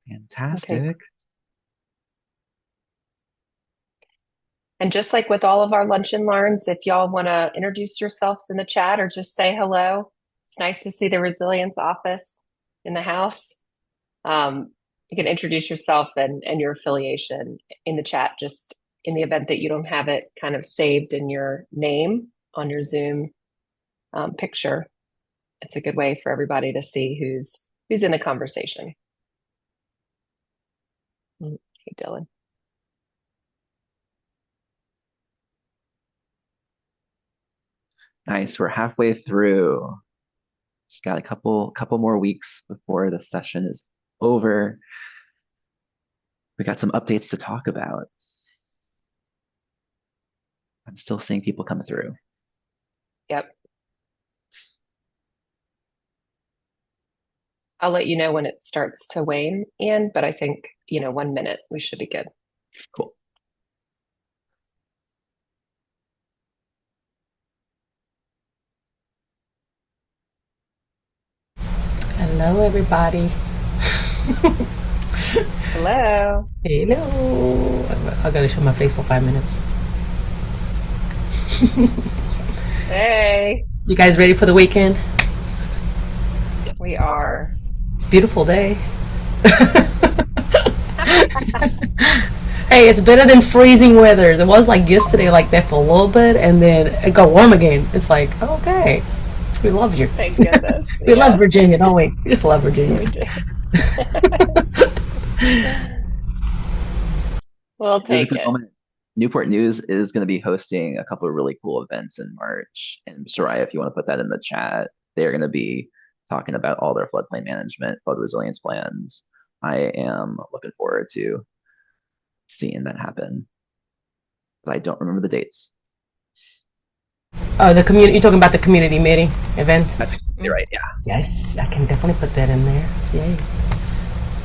Okay. Fantastic. And just like with all of our lunch and learns, if y'all want to introduce yourselves in the chat or just say hello, it's nice to see the Resilience office in the house. You can introduce yourself and your affiliation in the chat, just in the event that you don't have it kind of saved in your name on your Zoom picture. It's a good way for everybody to see who's in the conversation. Hey, Dylan. Nice. We're halfway through. Just got a couple more weeks before the session is over. We got some updates to talk about. I'm still seeing people come through. Yep. I'll let you know when it starts to wane in, but I think, 1 minute, we should be good. Cool. Hello, everybody. Hello. Hello. I gotta show my face for 5 minutes. Hey, You guys ready for the weekend? we are. Beautiful day. Hey, it's better than freezing weather. It was like yesterday, like that for a little bit, and then it got warm again. It's like, okay, we love you. Thank goodness. We love Yes, Virginia, don't we? We just love Virginia. we do. We'll This is a take good it. moment. Newport News is going to be hosting a couple of really cool events in March. And Soraya, if you want to put that in the chat, they're going to be talking about all their floodplain management, flood resilience plans. I am looking forward to seeing that happen, but I don't remember the dates. Oh, the community. You're talking about the community meeting event? That's exactly right. Yeah. Yes, I can definitely put that in there. Yay.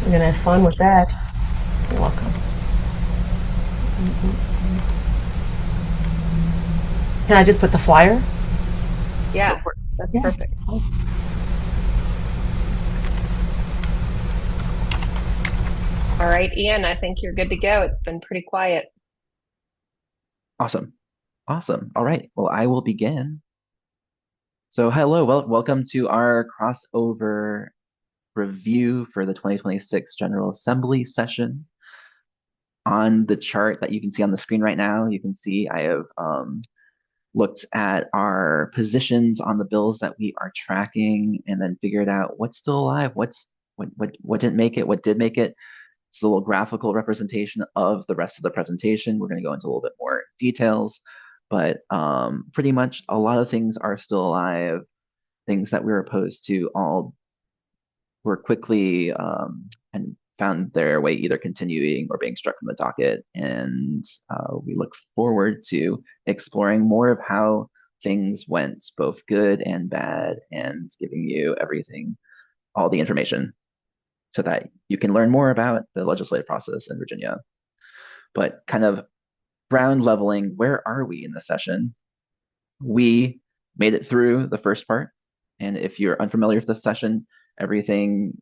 We're gonna have fun with that. You're welcome. Can I just put the flyer? Go Yeah, for it. that's Yeah. perfect. All right, Ian, I think you're good to go. It's been pretty quiet. Awesome. Awesome. All right. Well, I will begin. So, hello. Welcome to our crossover review for the 2026 General Assembly session. On the chart that you can see on the screen right now, you can see I have looked at our positions on the bills that we are tracking and then figured out what's still alive, what didn't make it, what did make it. It's a little graphical representation of the rest of the presentation. We're going to go into a little bit more details, but pretty much a lot of things are still alive. Things that we were opposed to all were quickly and found their way either continuing or being struck from the docket. And we look forward to exploring more of how things went, both good and bad, and giving you everything, all the information, so that you can learn more about the legislative process in Virginia. But kind of ground leveling, where are we in the session? We made it through the first part. And if you're unfamiliar with this session, everything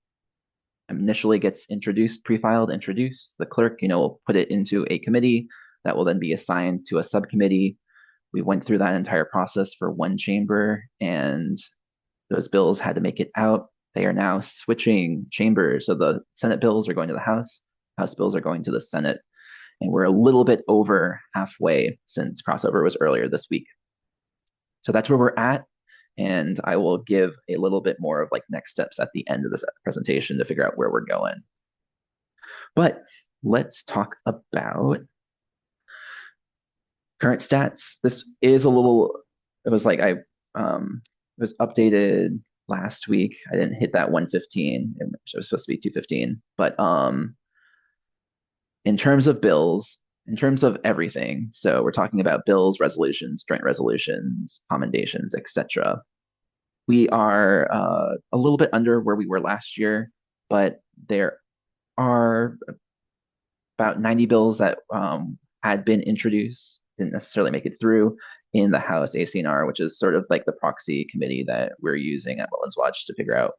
initially gets introduced, pre-filed, introduced. The clerk, will put it into a committee that will then be assigned to a subcommittee. We went through that entire process for one chamber, and those bills had to make it out. They are now switching chambers. So the Senate bills are going to the House bills are going to the Senate. And we're a little bit over halfway since crossover was earlier this week. So that's where we're at. And I will give a little bit more of like next steps at the end of this presentation to figure out where we're going. But let's talk about current stats. This is a little, it was like it was updated last week. I didn't hit that 115. It was supposed to be 215. But in terms of bills, in terms of everything, so we're talking about bills, resolutions, joint resolutions, commendations, etc. We are a little bit under where we were last year, but there are about 90 bills that had been introduced, didn't necessarily make it through in the House ACNR, which is sort of like the proxy committee that we're using at Wetlands Watch to figure out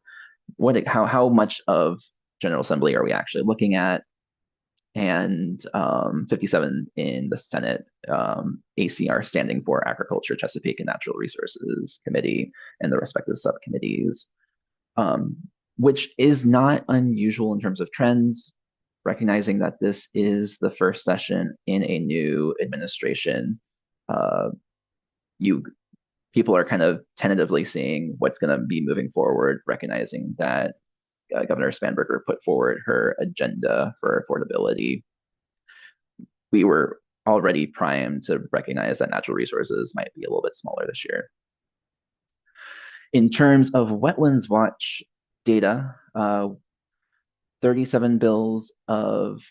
how much of General Assembly are we actually looking at? And 57 in the Senate, ACR standing for Agriculture, Chesapeake, and Natural Resources Committee and the respective subcommittees, which is not unusual in terms of trends, recognizing that this is the first session in a new administration. You people are kind of tentatively seeing what's going to be moving forward, recognizing that Governor Spanberger put forward her agenda for affordability. We were already primed to recognize that natural resources might be a little bit smaller this year. In terms of Wetlands Watch data, 37 bills of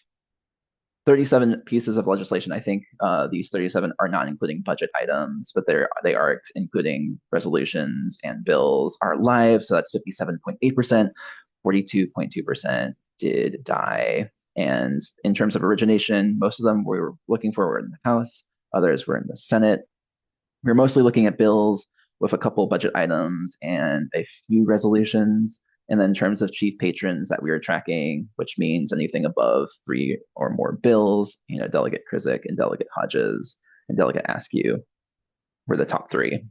37 pieces of legislation. I think these 37 are not including budget items, but they are including resolutions and bills are live. So that's 57.8%. 42.2% did die. And in terms of origination, most of them we were looking for were in the House, others were in the Senate. We were mostly looking at bills with a couple budget items and a few resolutions. And then in terms of chief patrons that we were tracking, which means anything above 3 or more bills, Delegate Krizik and Delegate Hodges and Delegate Askew were the top 3.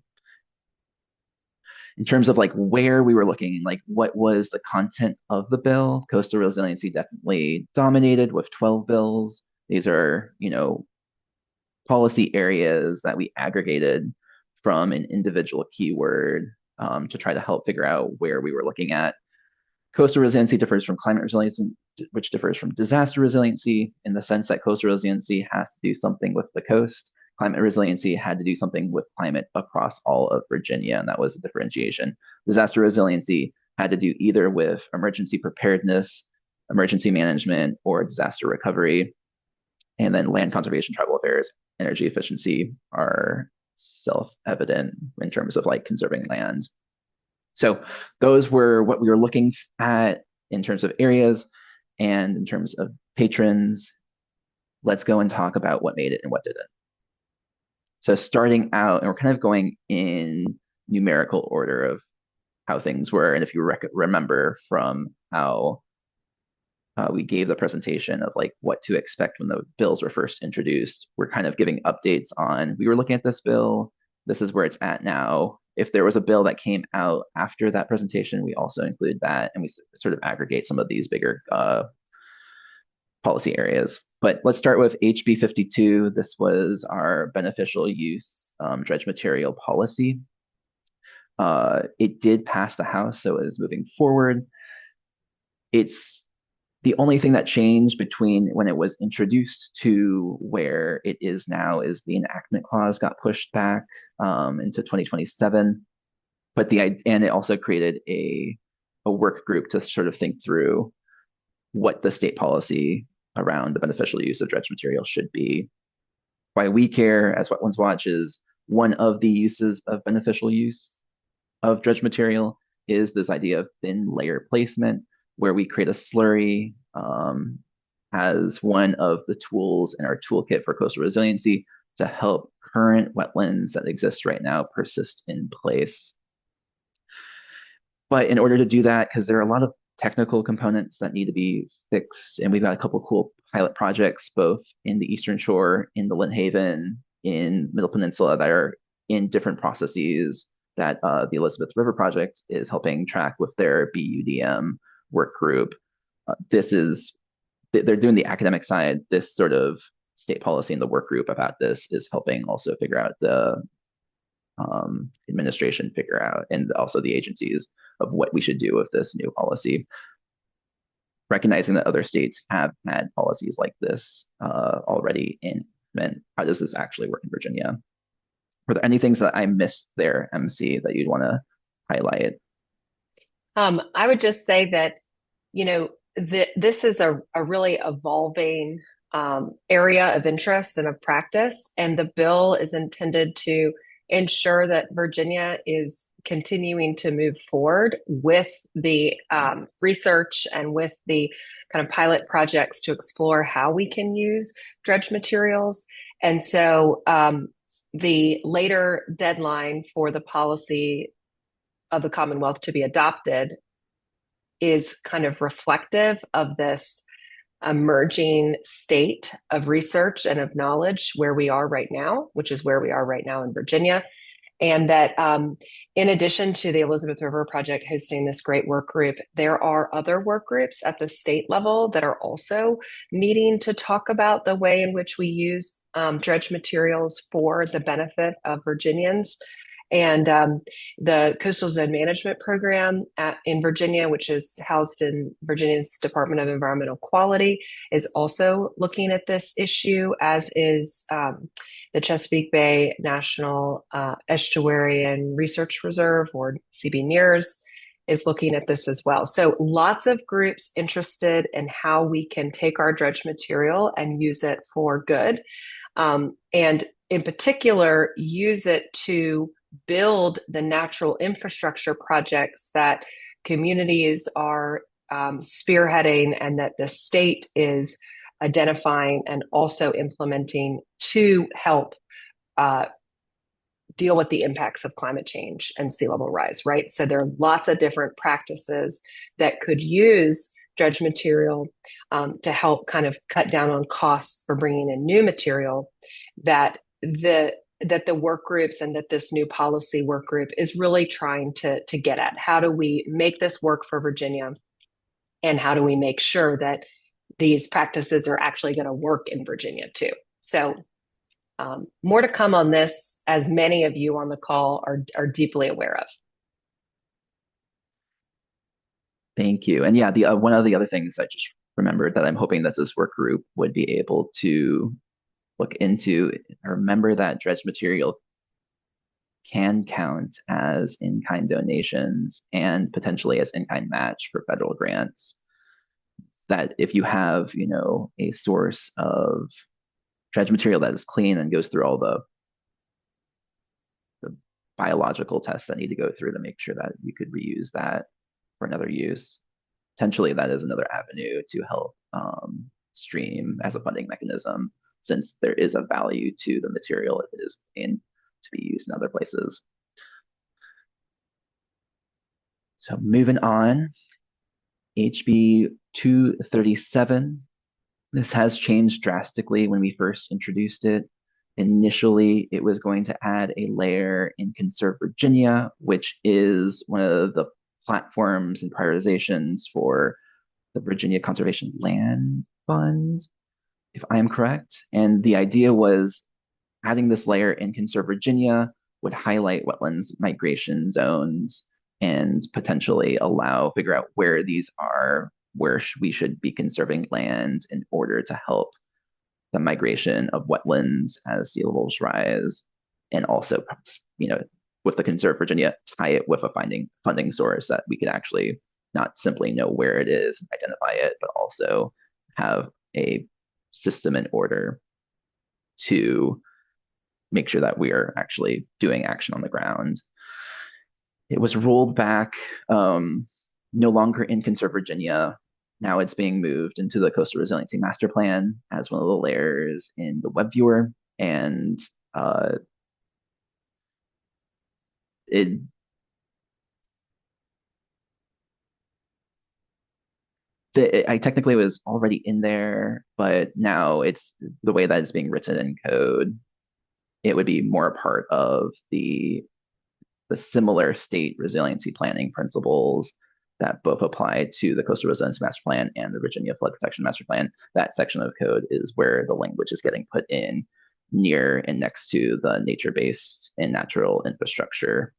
In terms of like where we were looking, like what was the content of the bill, coastal resiliency definitely dominated with 12 bills. These are, policy areas that we aggregated from an individual keyword to try to help figure out where we were looking at. Coastal resiliency differs from climate resiliency, which differs from disaster resiliency in the sense that coastal resiliency has to do something with the coast. Climate resiliency had to do something with climate across all of Virginia, and that was the differentiation. Disaster resiliency had to do either with emergency preparedness, emergency management, or disaster recovery. And then land conservation, tribal affairs, energy efficiency are self-evident in terms of like conserving land. So those were what we were looking at in terms of areas and in terms of patrons. Let's go and talk about what made it and what didn't. So starting out, and we're kind of going in numerical order of how things were. And if you remember from how we gave the presentation of like what to expect when the bills were first introduced, we're kind of giving updates on, we were looking at this bill, this is where it's at now. If there was a bill that came out after that presentation, we also include that, and we sort of aggregate some of these bigger policy areas. But let's start with HB 52. This was our beneficial use dredge material policy. It did pass the House, so it is moving forward. It's the only thing that changed between when it was introduced to where it is now is the enactment clause got pushed back into 2027. And it also created a work group to sort of think through what the state policy around the beneficial use of dredge material should be. Why we care as Wetlands Watch is one of the uses of beneficial use of dredge material is this idea of thin layer placement, where we create a slurry as one of the tools in our toolkit for coastal resiliency to help current wetlands that exist right now persist in place. But in order to do that, because there are a lot of technical components that need to be fixed, and we've got a couple cool pilot projects both in the Eastern Shore, in the Lynn Haven, in Middle Peninsula that are in different processes that the Elizabeth River Project is helping track with their BUDM work group. They're doing the academic side. This sort of state policy and the work group about this is helping also figure out the administration figure out, and also the agencies of what we should do with this new policy. Recognizing that other states have had policies like this already in implement. How does this actually work in Virginia? Were there any things that I missed there, MC, that you'd want to highlight? I would just say that, this is a really evolving area of interest and of practice, and the bill is intended to ensure that Virginia is continuing to move forward with the research and with the kind of pilot projects to explore how we can use dredge materials. And so the later deadline for the policy of the Commonwealth to be adopted is kind of reflective of this emerging state of research and of knowledge where we are right now, which is where we are right now in Virginia. And that in addition to the Elizabeth River Project hosting this great work group, there are other work groups at the state level that are also meeting to talk about the way in which we use dredge materials for the benefit of Virginians. And the Coastal Zone Management Program in Virginia, which is housed in Virginia's Department of Environmental Quality, is also looking at this issue, as is the Chesapeake Bay National Estuarian Research Reserve, or CB NERS, is looking at this as well. So lots of groups interested in how we can take our dredge material and use it for good. And in particular, use it to build the natural infrastructure projects that communities are spearheading and that the state is identifying and also implementing to help deal with the impacts of climate change and sea level rise, right? So there are lots of different practices that could use dredge material to help kind of cut down on costs for bringing in new material, that the work groups and that this new policy work group is really trying to get at. How do we make this work for Virginia? And how do we make sure that these practices are actually going to work in Virginia too? So more to come on this, as many of you on the call are deeply aware of. Thank you. And yeah, the one of the other things I just remembered that I'm hoping that this work group would be able to look into, remember that dredge material can count as in-kind donations and potentially as in-kind match for federal grants. That if you have, a source of dredge material that is clean and goes through all the biological tests that need to go through to make sure that you could reuse that for another use, potentially that is another avenue to help stream as a funding mechanism, since there is a value to the material if it is in to be used in other places. So moving on, HB 237. This has changed drastically when we first introduced it. Initially, it was going to add a layer in Conserve Virginia, which is one of the platforms and prioritizations for the Virginia Conservation Land Fund, if I am correct. And the idea was adding this layer in Conserve Virginia would highlight wetlands migration zones and potentially figure out where these are, where we should be conserving land in order to help the migration of wetlands as sea levels rise, and also, with the Conserve Virginia, tie it with a funding source that we could actually not simply know where it is and identify it, but also have a system in order to make sure that we are actually doing action on the ground. It was rolled back, no longer in Conserve Virginia. Now it's being moved into the Coastal Resiliency Master Plan as one of the layers in the web viewer. And I technically was already in there, but now it's the way that it's being written in code. It would be more a part of the similar state resiliency planning principles that both apply to the Coastal Resiliency Master Plan and the Virginia Flood Protection Master Plan. That section of code is where the language is getting put in near and next to the nature-based and natural infrastructure,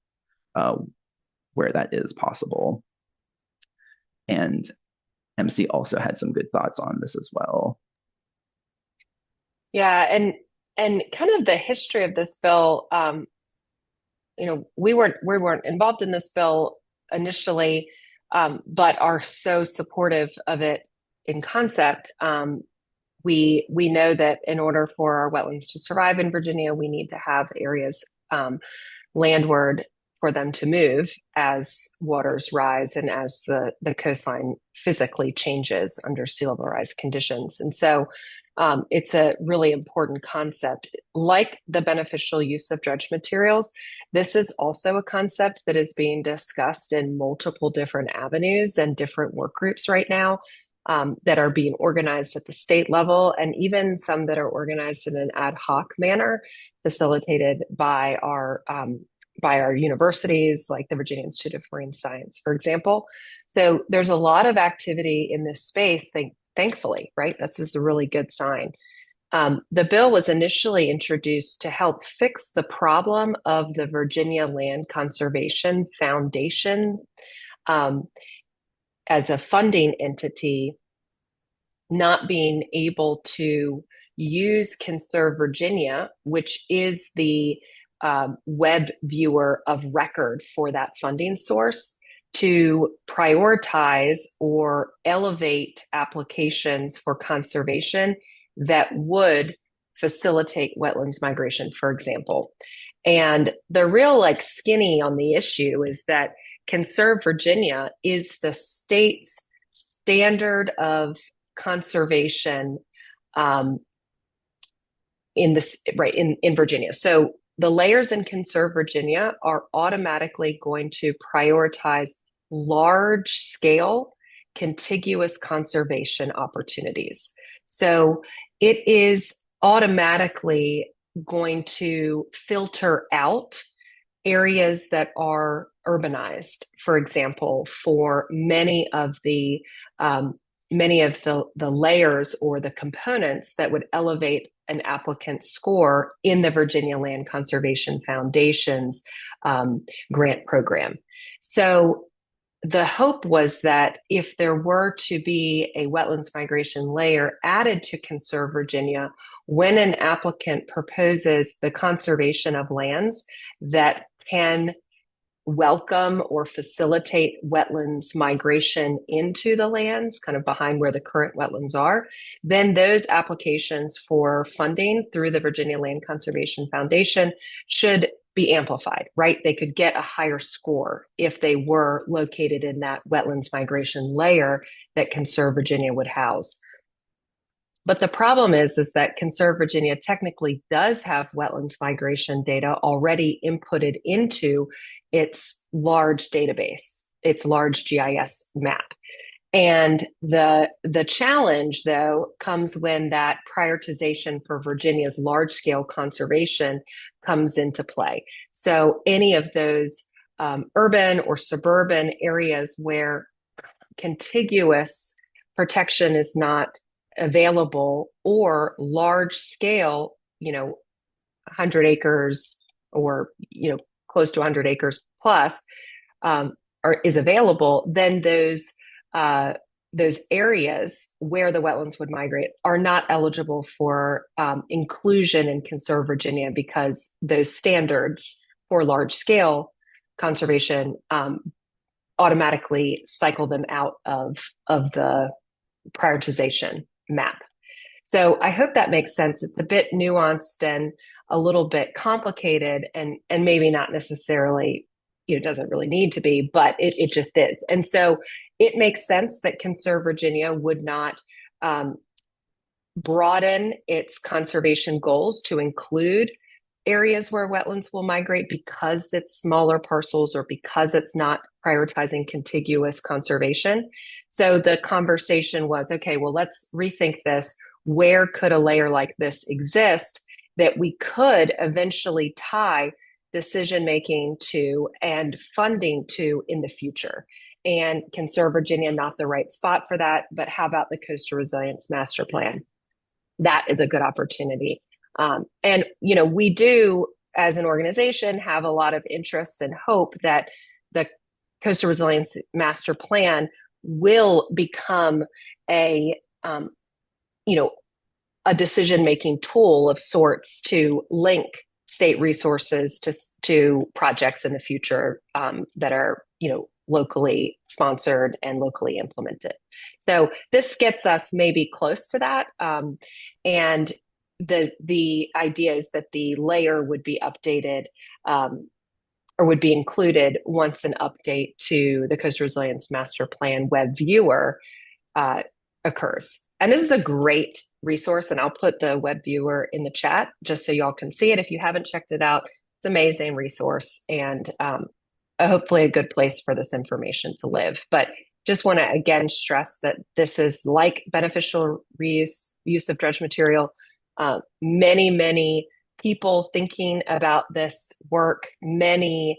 where that is possible. And MC also had some good thoughts on this as well. Yeah, and kind of the history of this bill, we weren't involved in this bill initially, but are so supportive of it in concept. We know that in order for our wetlands to survive in Virginia, we need to have areas landward for them to move as waters rise and as the coastline physically changes under sea level rise conditions. And so it's a really important concept. Like the beneficial use of dredge materials, this is also a concept that is being discussed in multiple different avenues and different work groups right now, that are being organized at the state level, and even some that are organized in an ad hoc manner, facilitated by our universities, like the Virginia Institute of Marine Science, for example. So there's a lot of activity in this space, thankfully, right? That's just a really good sign. The bill was initially introduced to help fix the problem of the Virginia Land Conservation Foundation, as a funding entity, not being able to use Conserve Virginia, which is the web viewer of record for that funding source, to prioritize or elevate applications for conservation that would facilitate wetlands migration, for example. And the real skinny on the issue is that Conserve Virginia is the state's standard of conservation in Virginia. So the layers in Conserve Virginia are automatically going to prioritize large scale contiguous conservation opportunities. So it is automatically going to filter out areas that are urbanized, for example, for many of the layers or the components that would elevate an applicant's score in the Virginia Land Conservation Foundation's grant program. So the hope was that if there were to be a wetlands migration layer added to Conserve Virginia, when an applicant proposes the conservation of lands that can welcome or facilitate wetlands migration into the lands, kind of behind where the current wetlands are, then those applications for funding through the Virginia Land Conservation Foundation should be amplified, right? They could get a higher score if they were located in that wetlands migration layer that Conserve Virginia would house. But the problem is that Conserve Virginia technically does have wetlands migration data already inputted into its large database, its large GIS map. And the challenge, though, comes when that prioritization for Virginia's large-scale conservation comes into play. So any of those urban or suburban areas where contiguous protection is not available, or large-scale, 100 acres or close to 100 acres plus is available, then those areas where the wetlands would migrate are not eligible for inclusion in Conserve Virginia, because those standards for large scale conservation automatically cycle them out of the prioritization map. So I hope that makes sense. It's a bit nuanced and a little bit complicated, and maybe not necessarily, doesn't really need to be, but it just is. And so it makes sense that Conserve Virginia would not broaden its conservation goals to include areas where wetlands will migrate because it's smaller parcels or because it's not prioritizing contiguous conservation. So the conversation was, okay, well, let's rethink this. Where could a layer like this exist that we could eventually tie decision-making to and funding to in the future? And Conserve Virginia, not the right spot for that, but how about the Coastal Resilience Master Plan? That is a good opportunity. And we do, as an organization, have a lot of interest and hope that the Coastal Resilience Master Plan will become a decision-making tool of sorts to link state resources to projects in the future that are, locally sponsored and locally implemented. So this gets us maybe close to that. And the idea is that the layer would be updated or would be included once an update to the Coastal Resilience Master Plan web viewer uh, occurs. And this is a great resource, and I'll put the web viewer in the chat just so y'all can see it. If you haven't checked it out, it's an amazing resource and hopefully a good place for this information to live. But just want to again stress that this is like beneficial reuse use of dredge material. Many people thinking about this work, many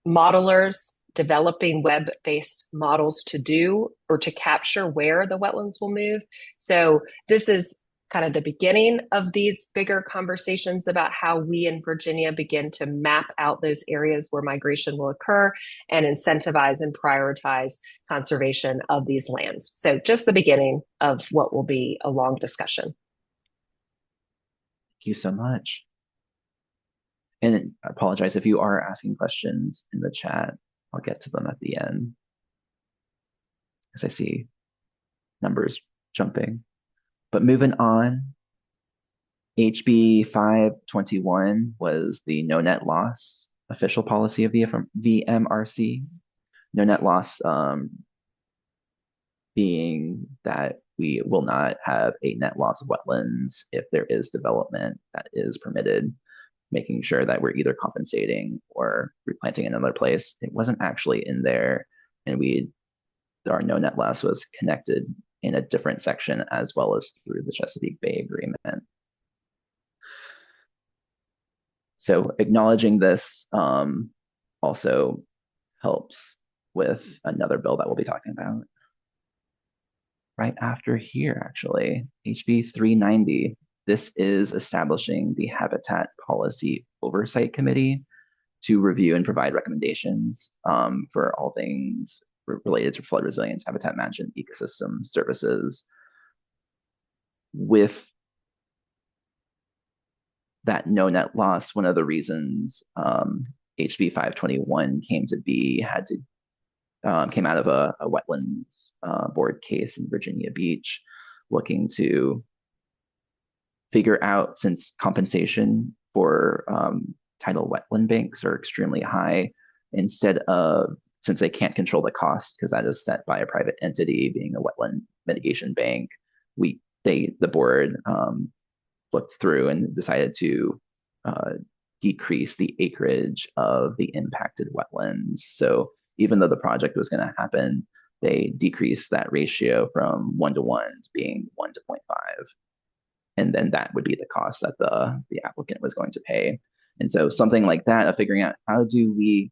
modelers developing web-based models to do or to capture where the wetlands will move. So this is kind of the beginning of these bigger conversations about how we in Virginia begin to map out those areas where migration will occur and incentivize and prioritize conservation of these lands. So just the beginning of what will be a long discussion. Thank you so much. And I apologize if you are asking questions in the chat. I'll get to them at the end, as I see numbers jumping. But moving on, HB 521 was the no net loss official policy of the VMRC. No net loss being that we will not have a net loss of wetlands if there is development that is permitted, making sure that we're either compensating or replanting in another place. It wasn't actually in there, and our no net loss was connected in a different section as well as through the Chesapeake Bay Agreement. So acknowledging this also helps with another bill that we'll be talking about right after here, actually, HB 390. This is establishing the Habitat Policy Oversight Committee to review and provide recommendations for all things related to flood resilience, habitat management, ecosystem services. With that no net loss, one of the reasons HB 521 came to be came out of a wetlands board case in Virginia Beach, looking to figure out, since compensation for tidal wetland banks are extremely high, since they can't control the cost because that is set by a private entity, being a wetland mitigation bank, the board looked through and decided to decrease the acreage of the impacted wetlands. So even though the project was going to happen, they decreased that ratio from 1 to 1 to being 1 to 0.5. And then that would be the cost that the applicant was going to pay. And so something like that, of figuring out how do we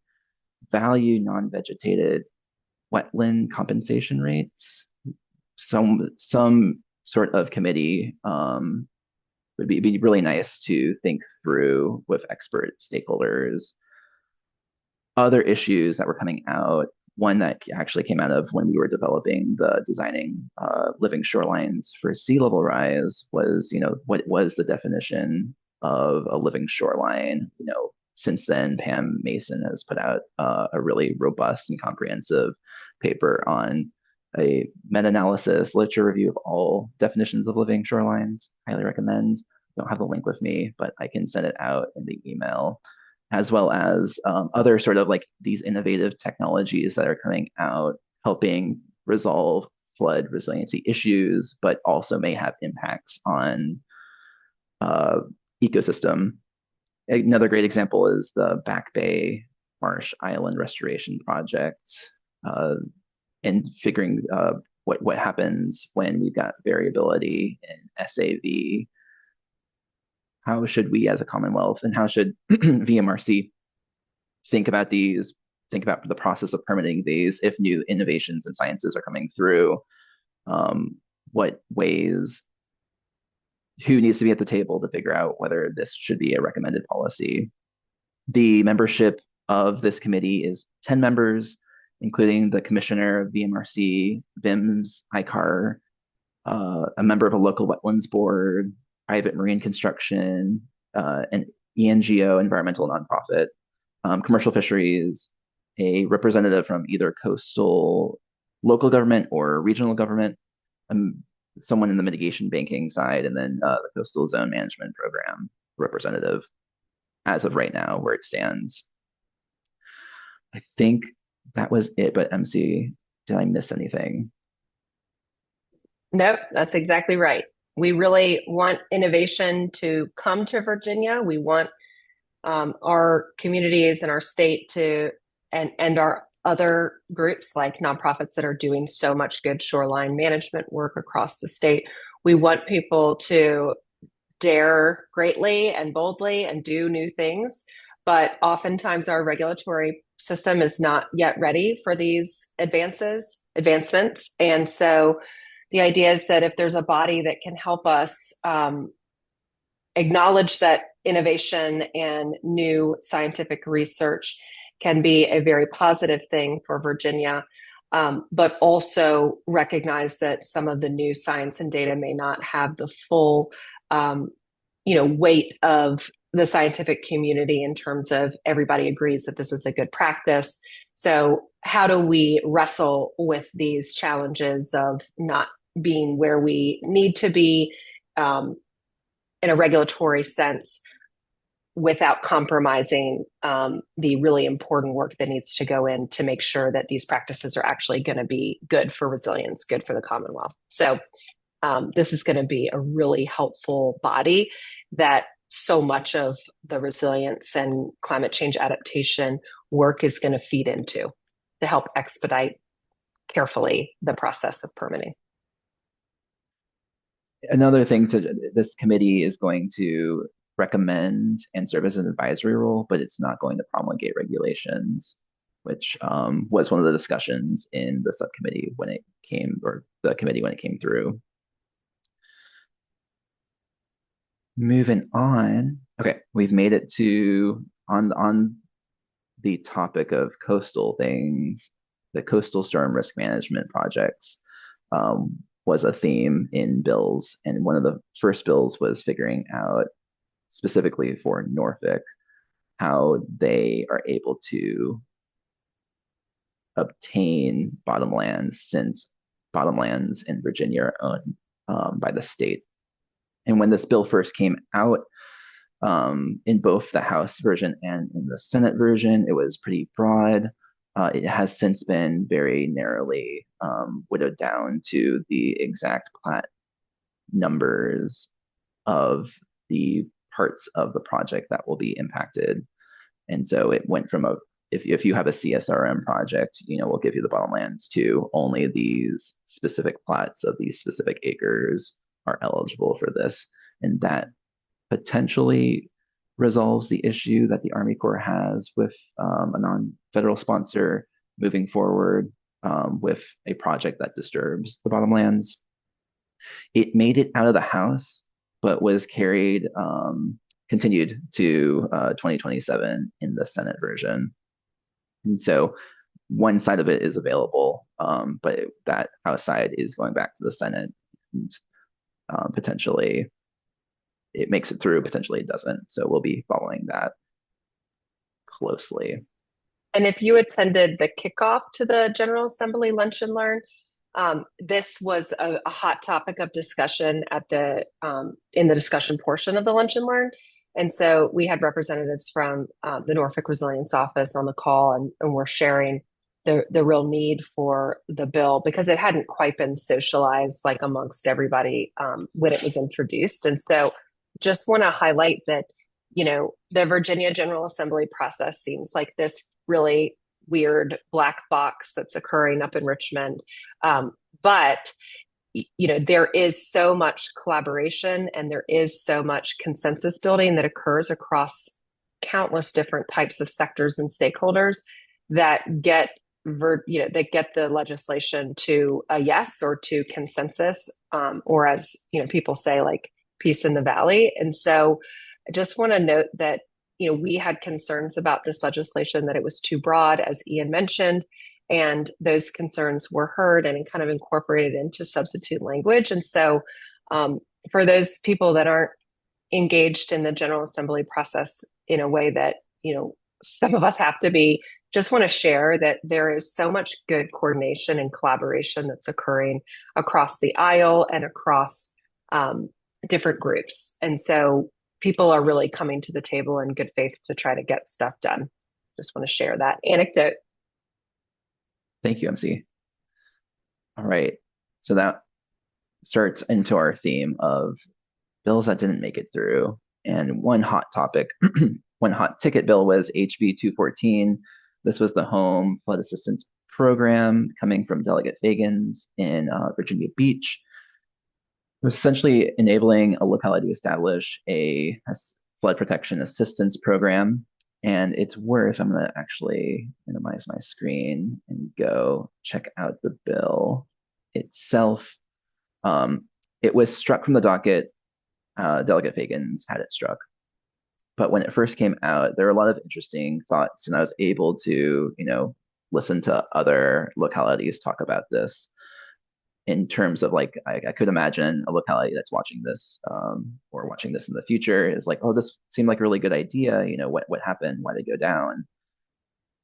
value non-vegetated wetland compensation rates, some sort of committee would be really nice to think through with expert stakeholders. Other issues that were coming out, one that actually came out of when we were designing living shorelines for sea level rise was, what was the definition of a living shoreline? Since then, Pam Mason has put out a really robust and comprehensive paper on a meta-analysis, literature review of all definitions of living shorelines. Highly recommend. Don't have the link with me, but I can send it out in the email, as well as other sort of like these innovative technologies that are coming out, helping resolve flood resiliency issues, but also may have impacts on ecosystem. Another great example is the Back Bay Marsh Island Restoration Project, and figuring what happens when we've got variability in SAV. How should we as a Commonwealth, and how should VMRC think about the process of permitting these if new innovations and sciences are coming through? What ways, who needs to be at the table to figure out whether this should be a recommended policy? The membership of this committee is 10 members, including the commissioner of VMRC, VIMS, ICAR, a member of a local wetlands board, private marine construction, an ENGO, environmental nonprofit, commercial fisheries, a representative from either coastal local government or regional government, someone in the mitigation banking side, and then the coastal zone management program representative. as of right now, where it stands. I think that was it, but MC, did I miss anything? Nope, that's exactly right. We really want innovation to come to Virginia. We want our communities and our state to, and our other groups like nonprofits that are doing so much good shoreline management work across the state. We want people to dare greatly and boldly and do new things. But oftentimes our regulatory system is not yet ready for these advancements. And so the idea is that if there's a body that can help us acknowledge that innovation and new scientific research can be a very positive thing for Virginia, but also recognize that some of the new science and data may not have the full, um, weight of the scientific community in terms of everybody agrees that this is a good practice. So, how do we wrestle with these challenges of not being where we need to be um, in a regulatory sense without compromising the really important work that needs to go in to make sure that these practices are actually going to be good for resilience, good for the Commonwealth. So this is going to be a really helpful body that so much of the resilience and climate change adaptation work is going to feed into to help expedite carefully the process of permitting. Another thing this committee is going to recommend and serve as an advisory role, but it's not going to promulgate regulations, which was one of the discussions in the subcommittee when it came, or the committee when it came through. Moving on. Okay, we've made it to on the topic of coastal things. The coastal storm risk management projects was a theme in bills, and one of the first bills was figuring out specifically for Norfolk how they are able to obtain bottomlands, since bottomlands in Virginia are owned by the state. And when this bill first came out, in both the House version and in the Senate version, it was pretty broad. It has since been very narrowly whittled down to the exact plat numbers of the parts of the project that will be impacted. And so it went from if you have a CSRM project, we'll give you the bottomlands, to only these specific plats of these specific acres are eligible for this. And that potentially resolves the issue that the Army Corps has with a non-federal sponsor moving forward with a project that disturbs the bottomlands. It made it out of the House, but was continued to 2027 in the Senate version. And so one side of it is available, but that House side is going back to the Senate, and potentially it makes it through, potentially it doesn't. So we'll be following that closely. And if you attended the kickoff to the General Assembly Lunch and Learn, this was a hot topic of discussion at in the discussion portion of the Lunch and Learn. And so we had representatives from the Norfolk Resilience Office on the call, and we're sharing the real need for the bill because it hadn't quite been socialized like amongst everybody when it was introduced. And so just want to highlight that, the Virginia General Assembly process seems like this really weird black box that's occurring up in Richmond. But there is so much collaboration and there is so much consensus building that occurs across countless different types of sectors and stakeholders that get the legislation to a yes or to consensus, or as people say, like peace in the valley. And so I just want to note that we had concerns about this legislation, that it was too broad, as Ian mentioned, and those concerns were heard and kind of incorporated into substitute language. And so for those people that aren't engaged in the General Assembly process in a way that, some of us have to be, just want to share that there is so much good coordination and collaboration that's occurring across the aisle and across different groups. And so people are really coming to the table in good faith to try to get stuff done. Just want to share that anecdote. Thank you, MC. All right. So that starts into our theme of bills that didn't make it through. And one hot topic, one hot ticket bill was HB 214. This was the Home Flood Assistance Program coming from Delegate Fagans in Virginia Beach. It was essentially enabling a locality to establish a flood protection assistance program. And it's worth, I'm going to actually minimize my screen and go check out the bill itself. It was struck from the docket. Delegate Fagans had it struck. But when it first came out, there were a lot of interesting thoughts, and I was able to, listen to other localities talk about this in terms of like, I could imagine a locality that's watching this or watching this in the future is like, oh, this seemed like a really good idea. What happened? Why did it go down?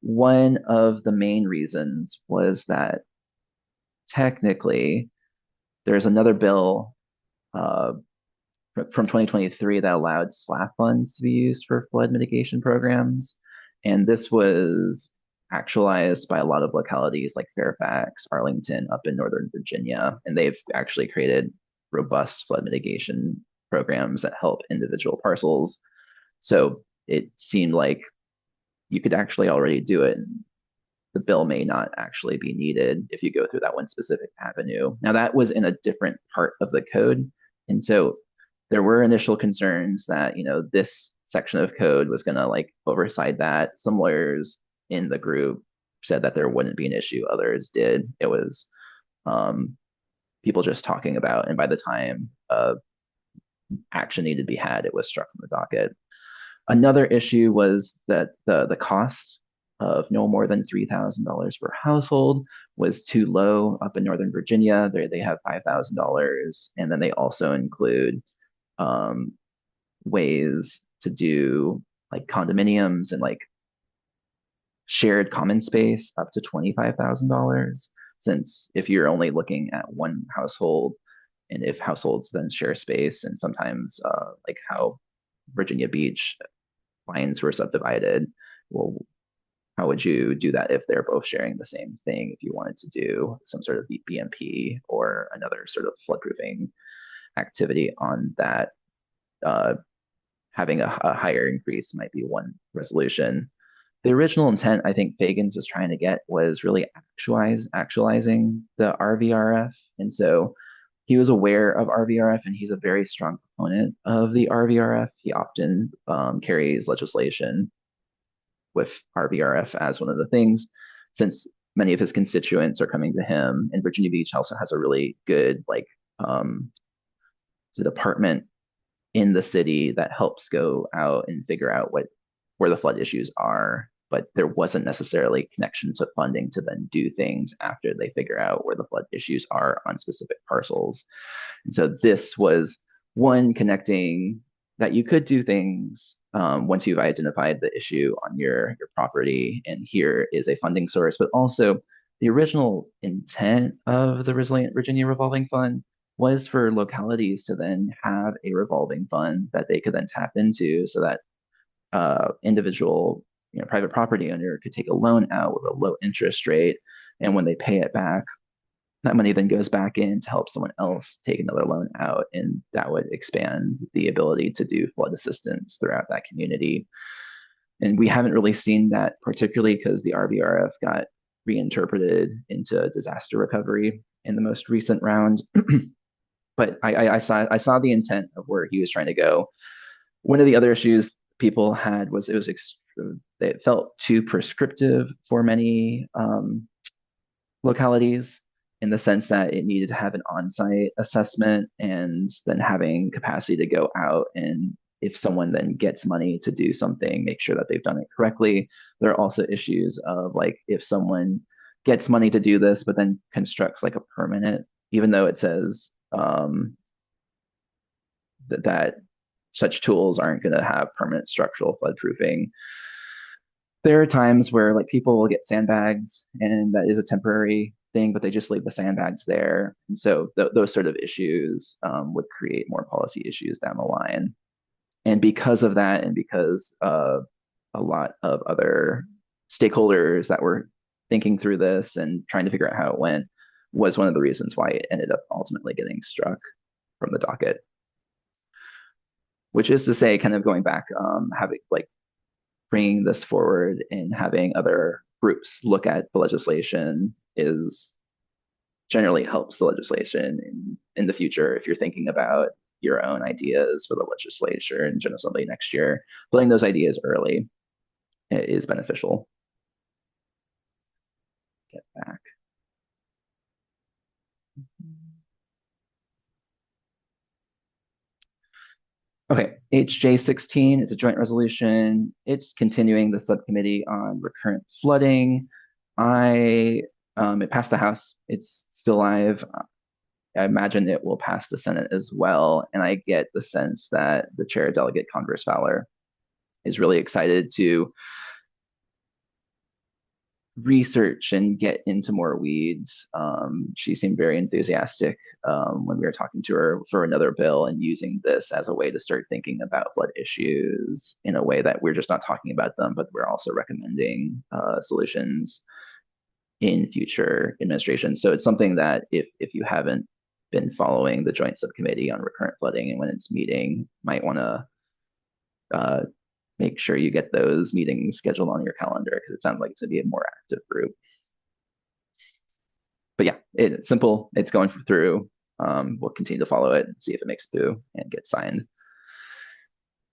One of the main reasons was that technically there's another bill from 2023 that allowed SLAP funds to be used for flood mitigation programs. And this was actualized by a lot of localities like Fairfax, Arlington, up in Northern Virginia. And they've actually created robust flood mitigation programs that help individual parcels. So it seemed like you could actually already do it. The bill may not actually be needed if you go through that one specific avenue. Now, that was in a different part of the code. And so there were initial concerns that, this section of code was going to like oversight that. Some lawyers in the group said that there wouldn't be an issue. Others did. It was people just talking about, and by the time action needed to be had, it was struck from the docket. Another issue was that the cost of no more than $3,000 per household was too low up in Northern Virginia. They have $5,000, and then they also include ways to do like condominiums and like shared common space up to $25,000. Since if you're only looking at one household, and if households then share space, and sometimes like how Virginia Beach lines were subdivided, well, how would you do that if they're both sharing the same thing? If you wanted to do some sort of BMP or another sort of floodproofing activity on that, having a higher increase might be one resolution. The original intent, I think Fagans was trying to get was really actualizing the RVRF. And so he was aware of RVRF, and he's a very strong proponent of the RVRF. He often carries legislation with RVRF as one of the things, since many of his constituents are coming to him. And Virginia Beach also has a really good it's a department in the city that helps go out and figure out where the flood issues are, but there wasn't necessarily connection to funding to then do things after they figure out where the flood issues are on specific parcels. And so this was one connecting that you could do things once you've identified the issue on your property, and here is a funding source, but also the original intent of the Resilient Virginia Revolving Fund was for localities to then have a revolving fund that they could then tap into, so that individual private property owner could take a loan out with a low interest rate, and when they pay it back, that money then goes back in to help someone else take another loan out, and that would expand the ability to do flood assistance throughout that community. And we haven't really seen that, particularly because the RVRF got reinterpreted into disaster recovery in the most recent round. But I saw the intent of where he was trying to go. One of the other issues people had was it felt too prescriptive for many localities, in the sense that it needed to have an on-site assessment and then having capacity to go out, and if someone then gets money to do something, make sure that they've done it correctly. There are also issues of like, if someone gets money to do this but then constructs like a permanent, even though it says that such tools aren't going to have permanent structural floodproofing. There are times where like people will get sandbags, and that is a temporary thing, but they just leave the sandbags there. And so those sort of issues would create more policy issues down the line. And because of that, and because a lot of other stakeholders that were thinking through this and trying to figure out how it went, was one of the reasons why it ended up ultimately getting struck from the docket. Which is to say, kind of going back, having like bringing this forward and having other groups look at the legislation is generally helps the legislation in the future if you're thinking about your own ideas for the legislature and General Assembly next year. Putting those ideas early is beneficial. Get back. Okay, HJ16 is a joint resolution. It's continuing the subcommittee on recurrent flooding. It passed the House. It's still live. I imagine it will pass the Senate as well. And I get the sense that the chair, Delegate Congress Fowler, is really excited to research and get into more weeds. She seemed very enthusiastic when we were talking to her for another bill and using this as a way to start thinking about flood issues in a way that we're just not talking about them, but we're also recommending solutions in future administrations. So it's something that if you haven't been following the Joint Subcommittee on Recurrent Flooding and when it's meeting, might want to make sure you get those meetings scheduled on your calendar because it sounds like it's going to be a more active group. But yeah, it's simple. It's going through. We'll continue to follow it and see if it makes it through and get signed.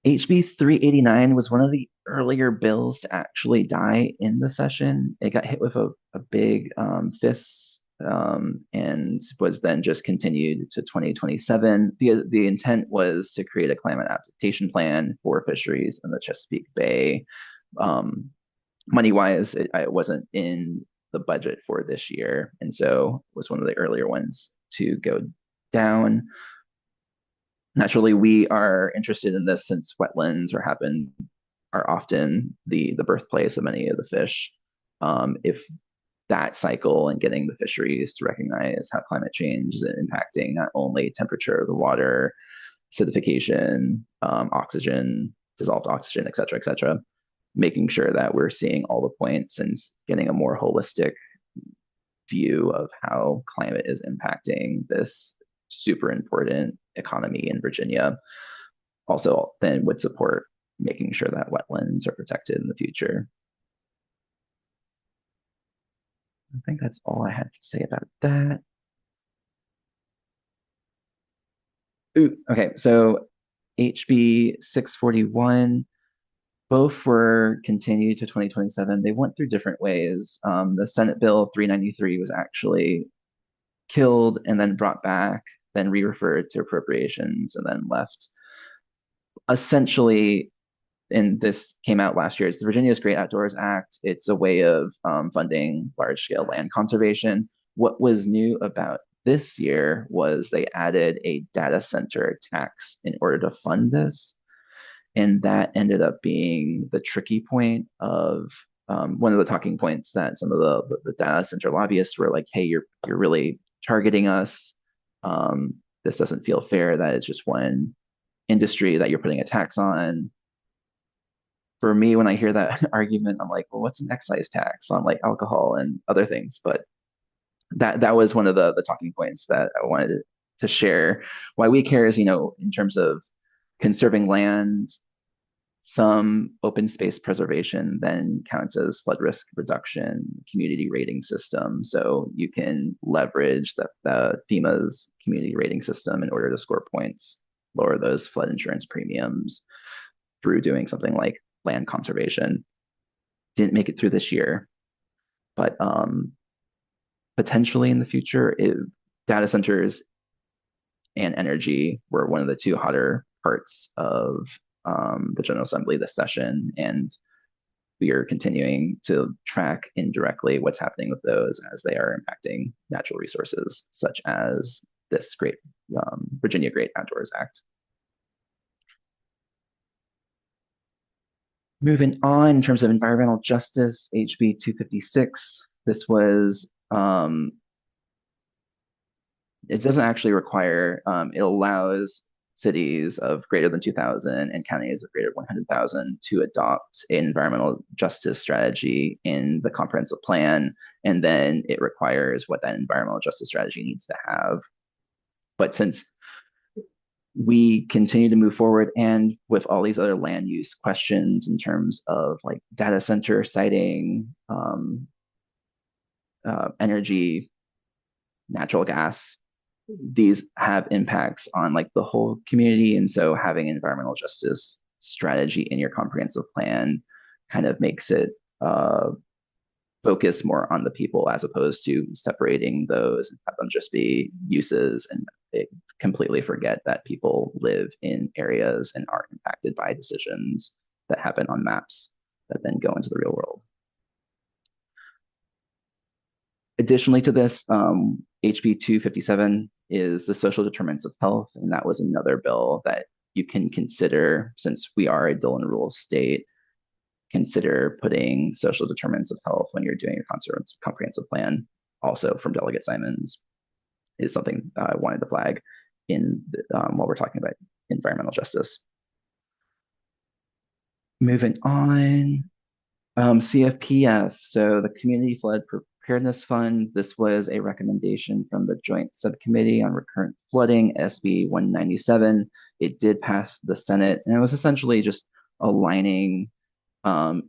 HB 389 was one of the earlier bills to actually die in the session. It got hit with a big fist and was then just continued to 2027. The intent was to create a climate adaptation plan for fisheries in the Chesapeake Bay. Money-wise, it wasn't in the budget for this year, and so was one of the earlier ones to go down. Naturally, we are interested in this since wetlands are often the birthplace of many of the fish. If that cycle and getting the fisheries to recognize how climate change is impacting not only temperature of the water, acidification, oxygen, dissolved oxygen, et cetera, making sure that we're seeing all the points and getting a more holistic view of how climate is impacting this super important economy in Virginia. Also, then would support making sure that wetlands are protected in the future. I think that's all I had to say about that. Ooh, okay, so HB 641, both were continued to 2027. They went through different ways. The Senate Bill 393 was actually killed and then brought back, then re-referred to appropriations, and then left. Essentially, and this came out last year, it's the Virginia's Great Outdoors Act. It's a way of funding large-scale land conservation. What was new about this year was they added a data center tax in order to fund this. And that ended up being the tricky point of one of the talking points that some of the data center lobbyists were like, hey, you're really targeting us. This doesn't feel fair that it's just one industry that you're putting a tax on. For me, when I hear that argument, I'm like, well, what's an excise tax on like alcohol and other things? But that was one of the talking points that I wanted to share. Why we care is, in terms of conserving land, some open space preservation then counts as flood risk reduction, community rating system. So you can leverage the FEMA's community rating system in order to score points, lower those flood insurance premiums through doing something like land conservation. Didn't make it through this year, but potentially in the future, data centers and energy were one of the two hotter parts of the General Assembly this session, and we are continuing to track indirectly what's happening with those as they are impacting natural resources, such as this great Virginia Great Outdoors Act. Moving on in terms of environmental justice, HB 256. This was, it doesn't actually require, it allows cities of greater than 2,000 and counties of greater than 100,000 to adopt an environmental justice strategy in the comprehensive plan. And then it requires what that environmental justice strategy needs to have. But since we continue to move forward and with all these other land use questions in terms of like data center siting, energy, natural gas, these have impacts on like the whole community. And so having an environmental justice strategy in your comprehensive plan kind of makes it focus more on the people as opposed to separating those and have them just be uses and completely forget that people live in areas and are impacted by decisions that happen on maps that then go into the real world. Additionally to this, HB 257 is the social determinants of health, and that was another bill that you can consider, since we are a Dillon Rule state, consider putting social determinants of health when you're doing your comprehensive plan. Also from Delegate Simons is something I wanted to flag in while we're talking about environmental justice. Moving on, CFPF, so the Community Flood Preparedness Fund. This was a recommendation from the Joint Subcommittee on Recurrent Flooding, SB 197. It did pass the Senate, and it was essentially just aligning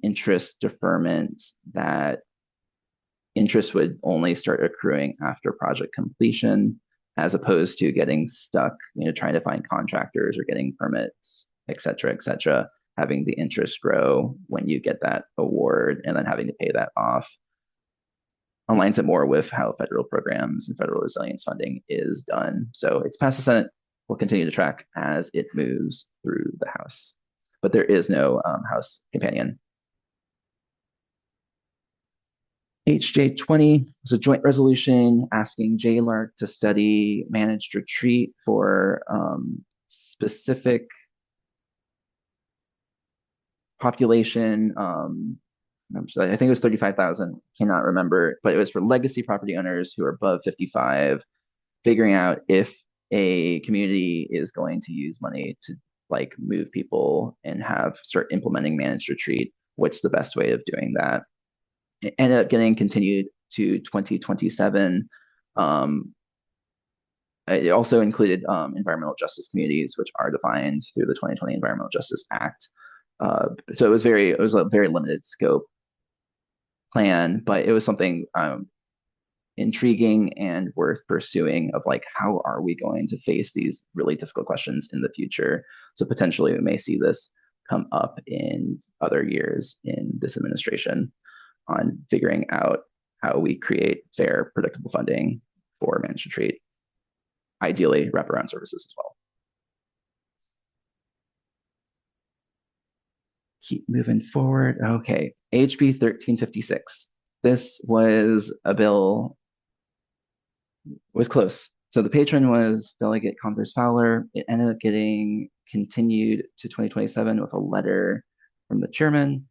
interest deferment, that interest would only start accruing after project completion, as opposed to getting stuck, trying to find contractors or getting permits, et cetera, having the interest grow when you get that award and then having to pay that off. Aligns it more with how federal programs and federal resilience funding is done. So it's passed the Senate. We'll continue to track as it moves through the House. But there is no House companion. HJ20 was a joint resolution asking JLARC to study managed retreat for specific population. I think it was 35,000, cannot remember, but it was for legacy property owners who are above 55, figuring out if a community is going to use money to like move people and start implementing managed retreat, what's the best way of doing that? It ended up getting continued to 2027. It also included environmental justice communities, which are defined through the 2020 Environmental Justice Act. So it was a very limited scope plan, but it was something intriguing and worth pursuing, of like, how are we going to face these really difficult questions in the future? So potentially we may see this come up in other years in this administration on figuring out how we create fair, predictable funding for managed retreat, ideally wraparound services as well. Keep moving forward. Okay, HB 1356. This was a bill, was close. So the patron was Delegate Converse Fowler. It ended up getting continued to 2027 with a letter from the chairman.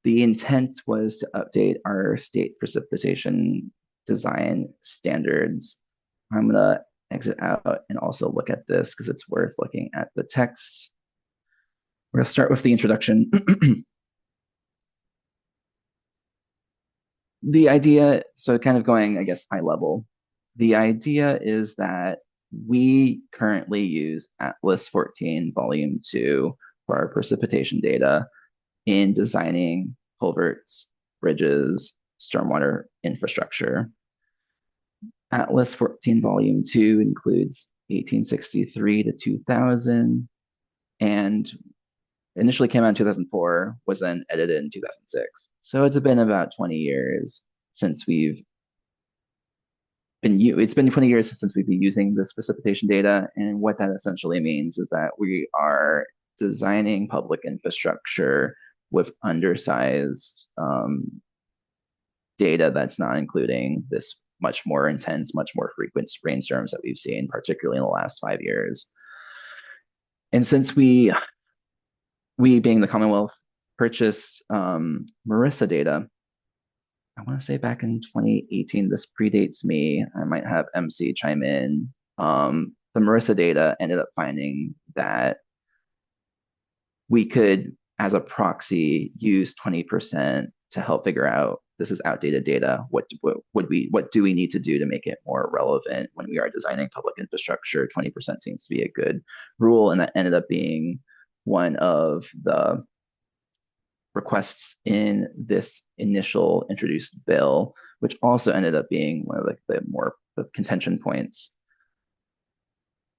The intent was to update our state precipitation design standards. I'm gonna exit out and also look at this because it's worth looking at the text. We're gonna start with the introduction. The idea, so kind of going, I guess, high level, the idea is that we currently use Atlas 14 Volume 2 for our precipitation data in designing culverts, bridges, stormwater infrastructure. Atlas 14 Volume 2 includes 1863 to 2000, and initially came out in 2004, was then edited in 2006. So it's been about 20 years since it's been 20 years since we've been using this precipitation data. And what that essentially means is that we are designing public infrastructure with undersized data that's not including this much more intense, much more frequent rainstorms that we've seen, particularly in the last 5 years. And since we being the Commonwealth, purchased Marissa data, I want to say back in 2018, this predates me. I might have MC chime in. the Marissa data ended up finding that we could, as a proxy, use 20% to help figure out this is outdated data. What do we need to do to make it more relevant when we are designing public infrastructure? 20% seems to be a good rule, and that ended up being one of the requests in this initial introduced bill, which also ended up being one of the contention points